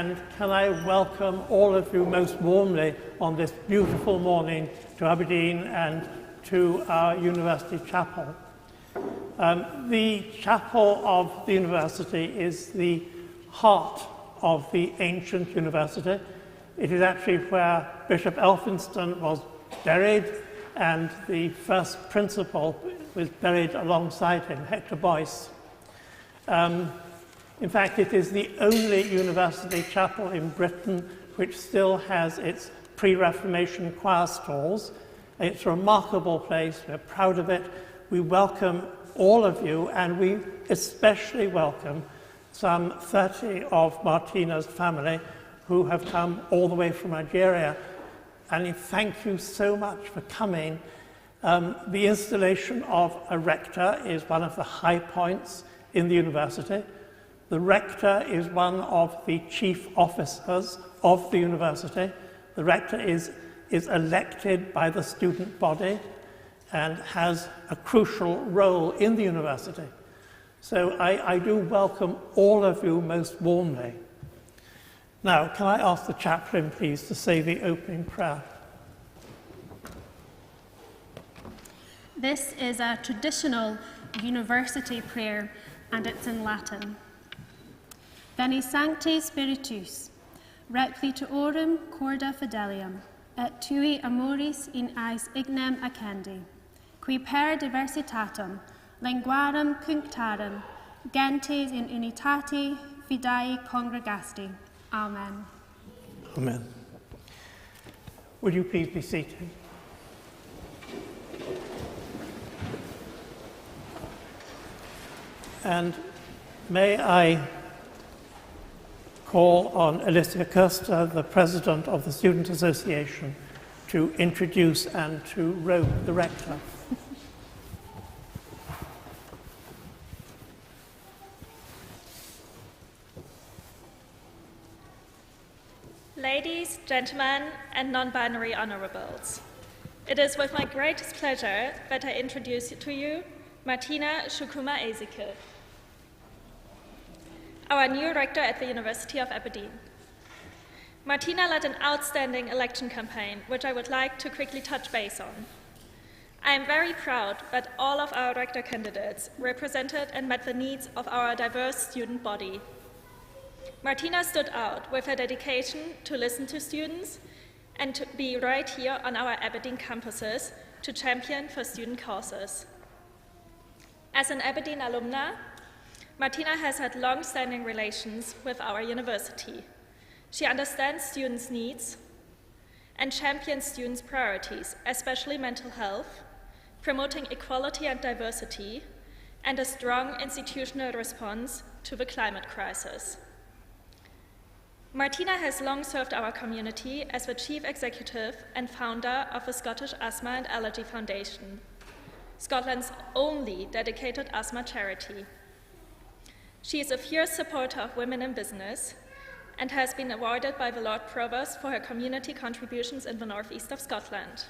and can I welcome all of you most warmly on this beautiful morning to Aberdeen and to our university chapel. The chapel of the university is the heart of the ancient university. It is actually where Bishop Elphinstone was buried, and the first principal was buried alongside him, Hector Boyce. In fact, it is the only university chapel in Britain which still has its pre-Reformation choir stalls. It's a remarkable place. We're proud of it. We welcome all of you, and we especially welcome some 30 of Martina's family who have come all the way from Nigeria. And thank you so much for coming. The installation of a rector is one of the high points in the university. The rector is one of the chief officers of the university. The rector is elected by the student body and has a crucial role in the university. So I do welcome all of you most warmly. Now, can I ask the chaplain, please, to say the opening prayer? This is a traditional university prayer, and it's in Latin. Veni Sancte Spiritus, Requietuorum corda fidelium, et tui amoris in eis ignem accendi, qui per diversitatem linguarum cunctarum, gentes in unitate fidei congregasti. Amen. Amen. Would you please be seated? And may I call on Alicia Kirster, the President of the Student Association, to introduce and to robe the rector. Ladies, gentlemen, and non-binary honorables, it is with my greatest pleasure that I introduce to you Martina Shukuma Ezike, our new rector at the University of Aberdeen. Martina led an outstanding election campaign, which I would like to quickly touch base on. I am very proud that all of our rector candidates represented and met the needs of our diverse student body. Martina stood out with her dedication to listen to students and to be right here on our Aberdeen campuses to champion for student causes. As an Aberdeen alumna, Martina has had long-standing relations with our university. She understands students' needs and champions students' priorities, especially mental health, promoting equality and diversity, and a strong institutional response to the climate crisis. Martina has long served our community as the Chief Executive and founder of the Scottish Asthma and Allergy Foundation, Scotland's only dedicated asthma charity. She is a fierce supporter of women in business and has been awarded by the Lord Provost for her community contributions in the northeast of Scotland.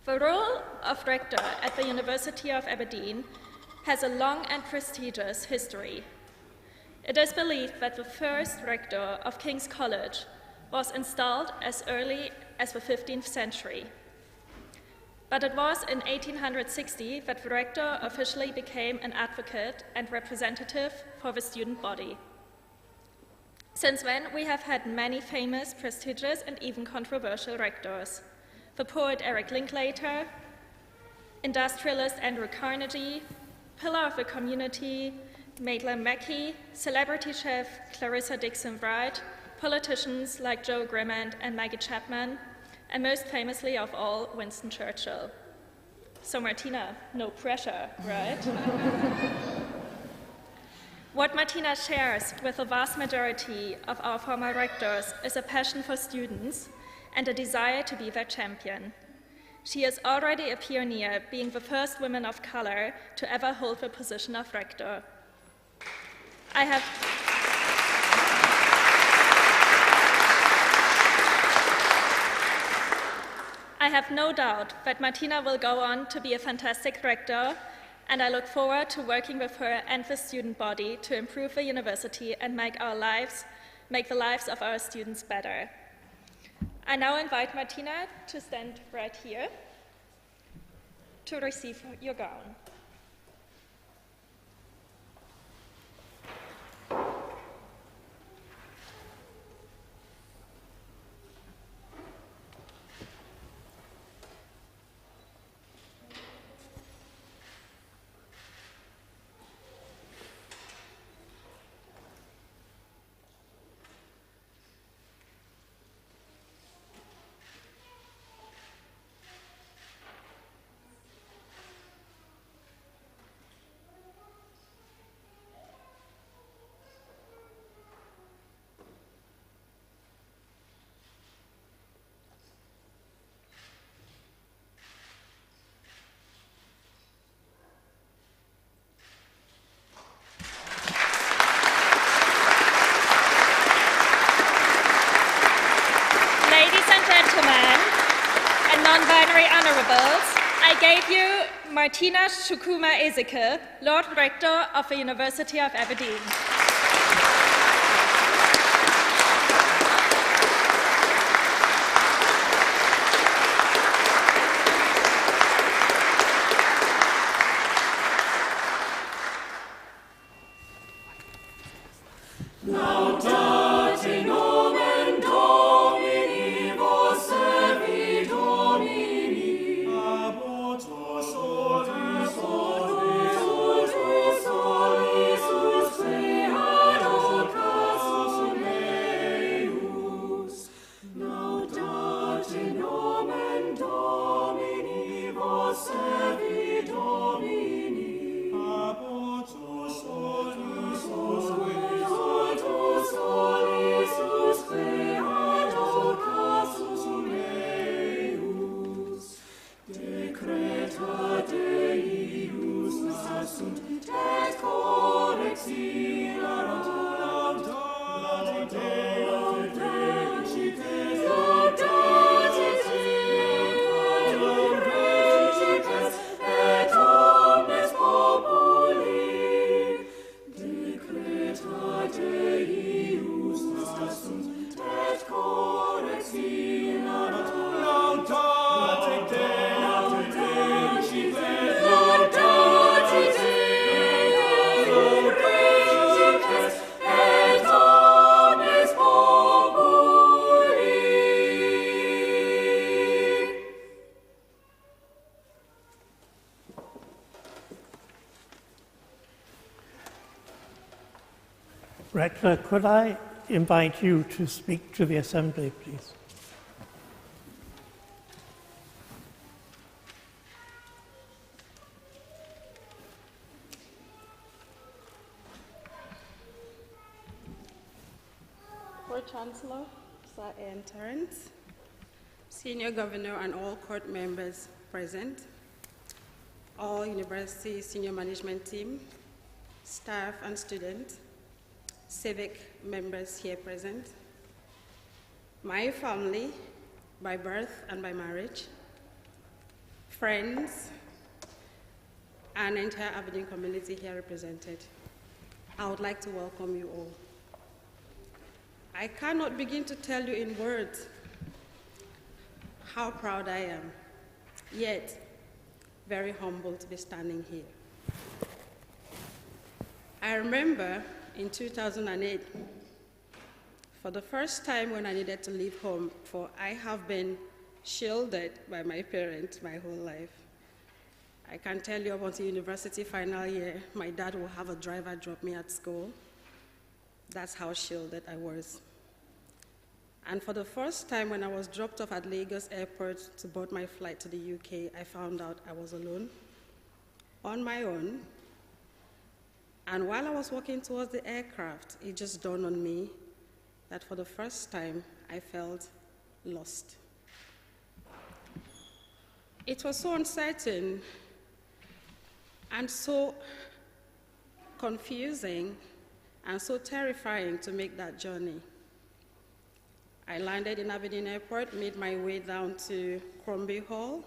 The role of rector at the University of Aberdeen has a long and prestigious history. It is believed that the first rector of King's College was installed as early as the 15th century. But it was in 1860 that the rector officially became an advocate and representative for the student body. Since then, we have had many famous, prestigious, and even controversial rectors. The poet Eric Linklater, industrialist Andrew Carnegie, pillar of the community Maitland Mackey, celebrity chef Clarissa Dixon Wright, politicians like Joe Grimmand and Maggie Chapman, and most famously of all, Winston Churchill. So Martina, no pressure, right? What Martina shares with the vast majority of our former rectors is a passion for students and a desire to be their champion. She is already a pioneer, being the first woman of color to ever hold the position of rector. I have no doubt that Martina will go on to be a fantastic rector and I look forward to working with her and the student body to improve the university and make the lives of our students better. I now invite Martina to stand right here to receive your gown. Non-binary honorables, I gave you Martina Shukuma Ezeke, Lord Rector of the University of Aberdeen. Rector, could I invite you to speak to the Assembly, please? Pro-Chancellor, Sir Ian Torrance, Senior Governor and all court members present, all university senior management team, staff and students, civic members here present, my family, by birth and by marriage, friends, and entire Aberdeen community here represented. I would like to welcome you all. I cannot begin to tell you in words how proud I am, yet very humbled to be standing here. I remember in 2008, for the first time when I needed to leave home, for I have been shielded by my parents my whole life. I can tell you about the university final year, my dad will have a driver drop me at school. That's how shielded I was. And for the first time when I was dropped off at Lagos Airport to board my flight to the UK, I found out I was alone, on my own. And while I was walking towards the aircraft, it just dawned on me that for the first time, I felt lost. It was so uncertain and so confusing and so terrifying to make that journey. I landed in Aberdeen Airport, made my way down to Crombie Hall,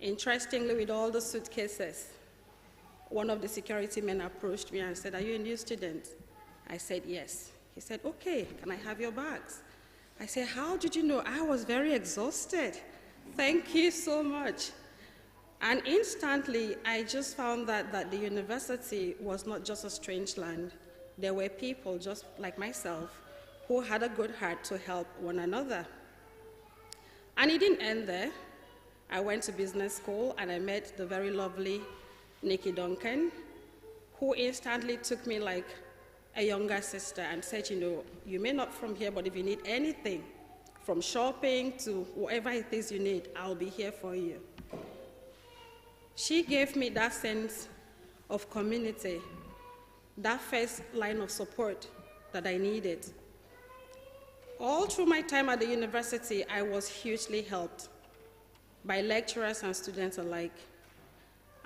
interestingly with all the suitcases. one of the security men approached me and said, "Are you a new student?" I said, "Yes." He said, "Okay, can I have your bags?" I said, "How did you know?" I was very exhausted. "Thank you so much." And instantly, I just found that the university was not just a strange land. There were people just like myself who had a good heart to help one another. And it didn't end there. I went to business school and I met the very lovely Nikki Duncan, who instantly took me like a younger sister and said, "You may not from here, but if you need anything, from shopping to whatever it is you need, I'll be here for you." She gave me that sense of community, that first line of support that I needed. All through my time at the university, I was hugely helped by lecturers and students alike.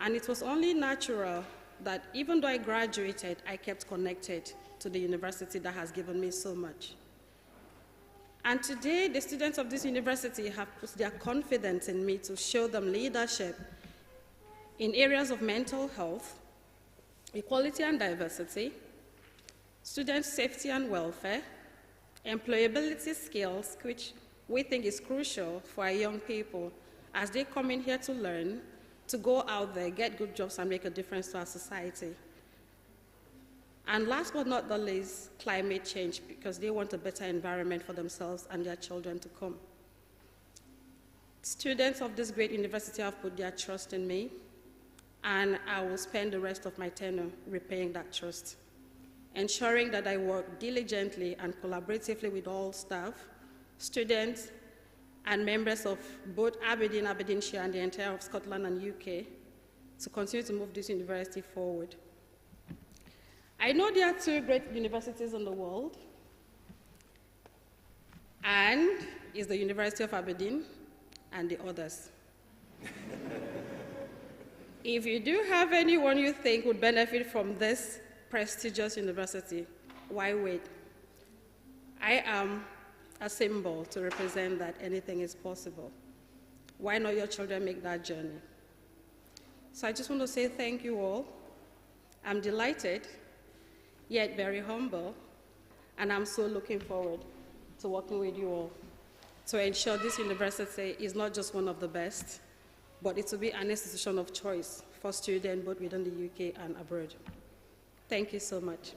And it was only natural that even though I graduated, I kept connected to the university that has given me so much. And today, the students of this university have put their confidence in me to show them leadership in areas of mental health, equality and diversity, student safety and welfare, employability skills, which we think is crucial for our young people as they come in here to learn, to go out there, get good jobs, and make a difference to our society. And last but not the least, climate change, because they want a better environment for themselves and their children to come. Students of this great university have put their trust in me, and I will spend the rest of my tenure repaying that trust, ensuring that I work diligently and collaboratively with all staff, students, and members of both Aberdeen, Aberdeenshire, and the entire of Scotland and UK to continue to move this university forward. I know there are two great universities in the world, and it's the University of Aberdeen and the others. If you do have anyone you think would benefit from this prestigious university, why wait? I am a symbol to represent that anything is possible. Why not your children make that journey? So I just want to say thank you all. I'm delighted, yet very humble, and I'm so looking forward to working with you all to ensure this university is not just one of the best, but it will be an institution of choice for students both within the UK and abroad. Thank you so much.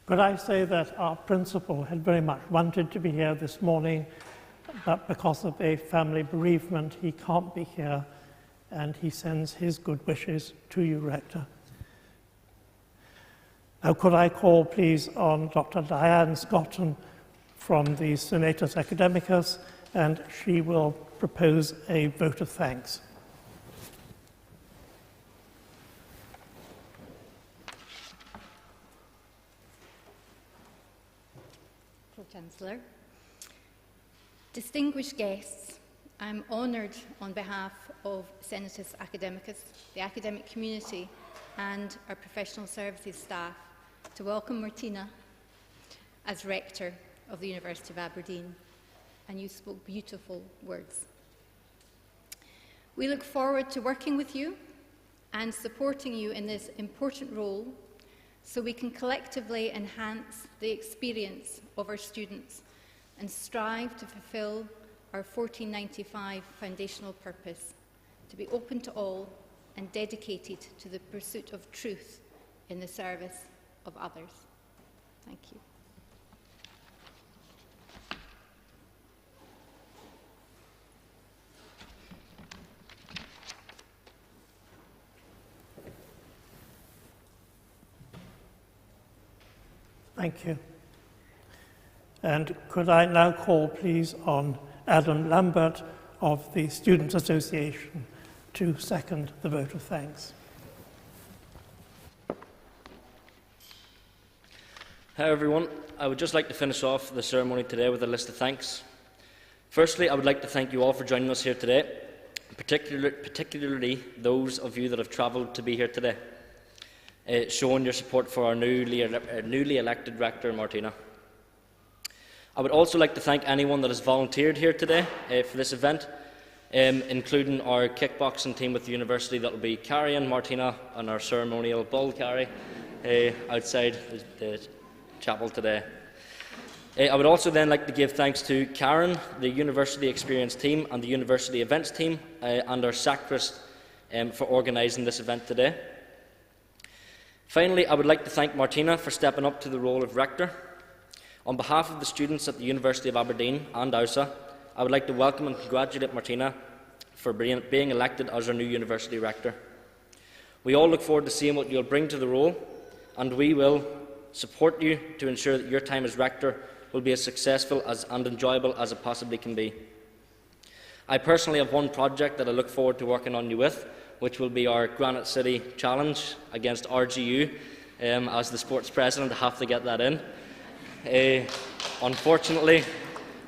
Could I say that our principal had very much wanted to be here this morning, but because of a family bereavement, he can't be here, and he sends his good wishes to you, Rector. Now, could I call, please, on Dr. Diane Scotton from the Senatus Academicus, and she will propose a vote of thanks. Pro-Chancellor. Distinguished guests, I'm honoured on behalf of Senatus Academicus, the academic community and our professional services staff to welcome Martina as Rector of the University of Aberdeen, and you spoke beautiful words. We look forward to working with you and supporting you in this important role so we can collectively enhance the experience of our students and strive to fulfil our 1495 foundational purpose, to be open to all and dedicated to the pursuit of truth in the service of others. Thank you. Thank you. And could I now call, please, on Adam Lambert of the Students' Association to second the vote of thanks. Hi everyone. I would just like to finish off the ceremony today with a list of thanks. Firstly, I would like to thank you all for joining us here today, particularly those of you that have travelled to be here today, showing your support for our newly elected Rector, Martina. I would also like to thank anyone that has volunteered here today for this event, including our kickboxing team with the university that will be carrying Martina on our ceremonial bull carry outside the chapel today. I would also then like to give thanks to Karen, the University Experience team, and the University Events team, and our sacrist for organising this event today. Finally, I would like to thank Martina for stepping up to the role of Rector. On behalf of the students at the University of Aberdeen and AUSA, I would like to welcome and congratulate Martina for being elected as our new University Rector. We all look forward to seeing what you'll bring to the role, and we will support you to ensure that your time as Rector will be as successful and enjoyable as it possibly can be. I personally have one project that I look forward to working on you with, which will be our Granite City Challenge against RGU. As the sports president, I have to get that in. Unfortunately,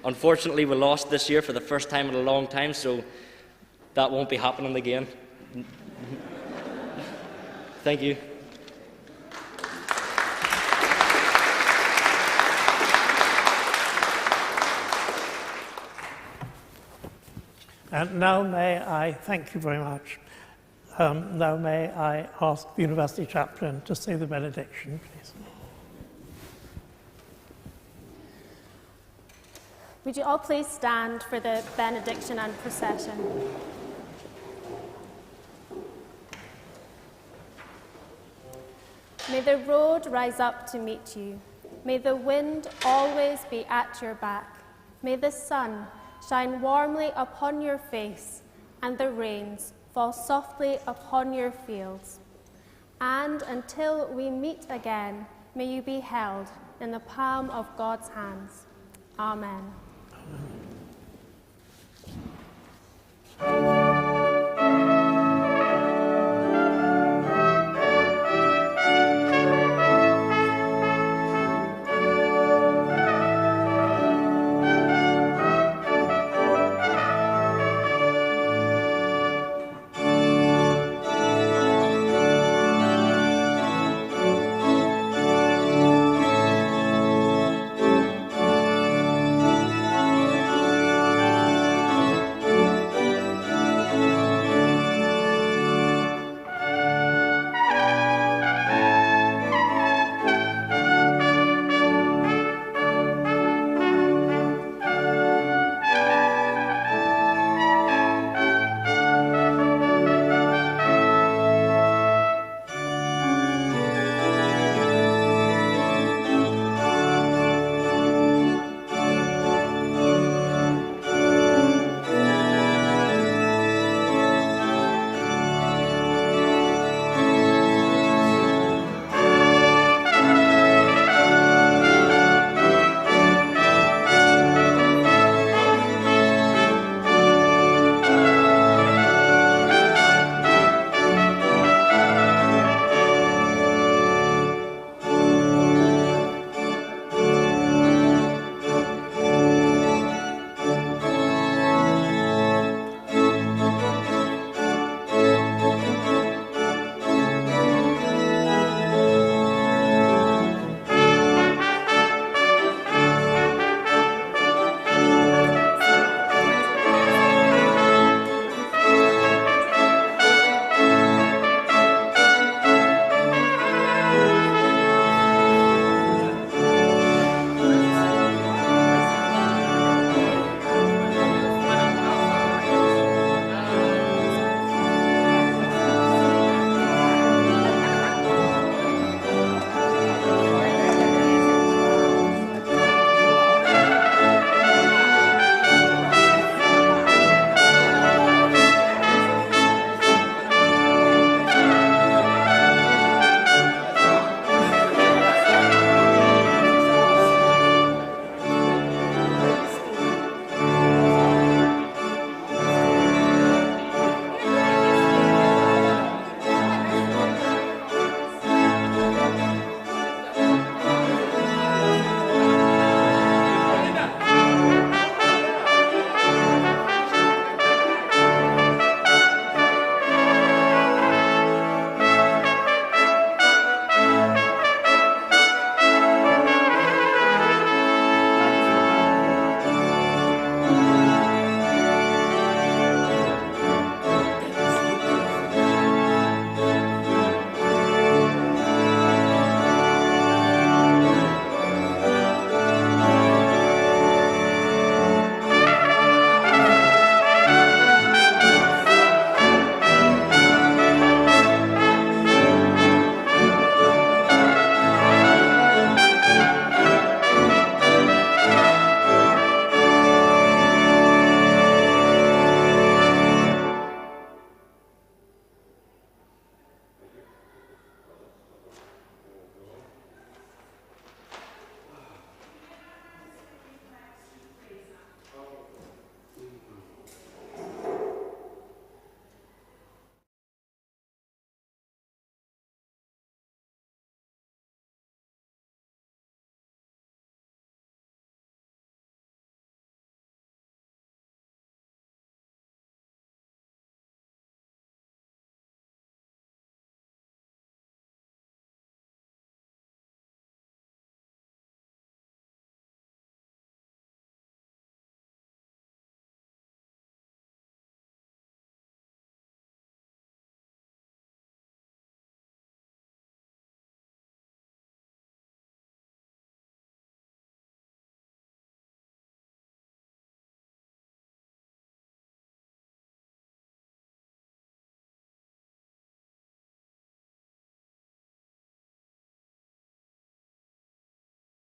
we lost this year for the first time in a long time, so that won't be happening again. Thank you. And now may I thank you very much. Now may I ask the University Chaplain to say the benediction, please. Would you all please stand for the benediction and procession? May the road rise up to meet you. May the wind always be at your back. May the sun shine warmly upon your face, and the rains fall softly upon your fields. And until we meet again, may you be held in the palm of God's hands. Amen. Amen.